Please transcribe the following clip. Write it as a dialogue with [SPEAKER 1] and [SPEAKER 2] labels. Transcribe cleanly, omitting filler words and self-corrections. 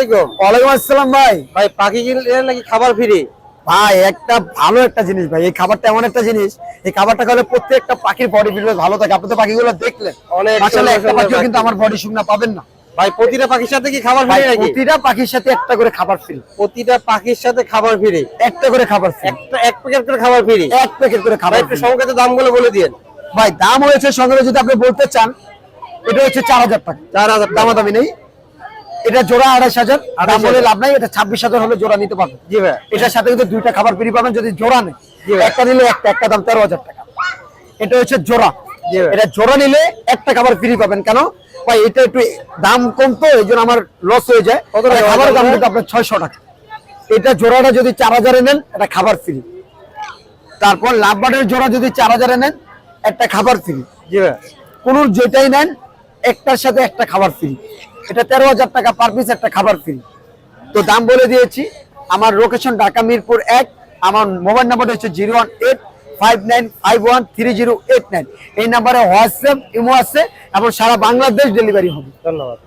[SPEAKER 1] আলাইকুম।
[SPEAKER 2] ওয়ালাইকুম আসসালাম ভাই।
[SPEAKER 1] ভাই পাখি কিনলে নাকি খাবার ফ্রি?
[SPEAKER 2] ভাই একটা ভালো একটা জিনিস ভাই, এই খাবারটা এমন একটা জিনিস, এই খাবারটা খেলে প্রত্যেকটা পাখির বডি বিল্ড ভালো থাকে। আপনি তো পাখিগুলো দেখলেন
[SPEAKER 1] অনেক
[SPEAKER 2] মাশাআল্লাহ, একটা
[SPEAKER 1] সুন্দর
[SPEAKER 2] পাখিও
[SPEAKER 1] পাখি।
[SPEAKER 2] কিন্তু আমার বডি শুকনা পাবেন না
[SPEAKER 1] ভাই প্রতিটা পাখির সাথে কি খাবার
[SPEAKER 2] ভাই।
[SPEAKER 1] ফ্রি নাকি?
[SPEAKER 2] প্রতিটা পাখির সাথে একটা করে খাবার ফ্রি,
[SPEAKER 1] প্রতিটা পাখির সাথে খাবার ফ্রি,
[SPEAKER 2] একটা করে খাবার ফ্রি,
[SPEAKER 1] এক প্যাকেট করে খাবার ফ্রি।
[SPEAKER 2] এক প্যাকেট করে
[SPEAKER 1] ভাই
[SPEAKER 2] খাবার
[SPEAKER 1] একটু
[SPEAKER 2] ফ্রি।
[SPEAKER 1] সংকেতের দামগুলো বলে দিয়েন।
[SPEAKER 2] ভাই দাম হয়েছে সঙ্গে যদি আপনি বলতে চান, এটা হচ্ছে 4000 টাকা।
[SPEAKER 1] 4000
[SPEAKER 2] দামাদামি নেই। এটা জোড়া 2500, দাম বলে লাভ নাই। এটা 26,000 হলে জোড়া নিতে পারবেন।
[SPEAKER 1] জি ভাই।
[SPEAKER 2] এটার সাথে কিন্তু দুইটা খাবার ফ্রি পাবেন যদি জোড়া নেয়।
[SPEAKER 1] জি ভাই।
[SPEAKER 2] একটা নিলে একটা দাম 13,000 টাকা। এটা হচ্ছে জোড়া।
[SPEAKER 1] জি ভাই।
[SPEAKER 2] এটা জোড়া নিলে একটা খাবার ফ্রি পাবেন। কেন ভাই, এটা একটু দাম কম তো এই জন্য আমার লস হয়ে যায়।
[SPEAKER 1] কত টাকা
[SPEAKER 2] খাবার দাম
[SPEAKER 1] ভাই?
[SPEAKER 2] কিন্তু আপনার 600 টাকা। এটা জোড়াটা যদি 4000 নেন, এটা খাবার ফ্রি। তারপর লাভবার্ডের জোড়া যদি 4000 নেন, একটা খাবার ফ্রি।
[SPEAKER 1] জি ভাই।
[SPEAKER 2] কোন যেটাই নেন একটার সাথে একটা খাবার ফ্রি। এটা 13,000 টাকা পার পিস, একটা খাবার ফ্রি। তো দাম বলে দিয়েছি। আমার লোকেশন ঢাকা মিরপুর 1। আমার মোবাইল নাম্বারটা হচ্ছে 01859513089। এই নাম্বারে হোয়াটসঅ্যাপ ইমো আছে এবং সারা বাংলাদেশ ডেলিভারি হবে।
[SPEAKER 1] ধন্যবাদ।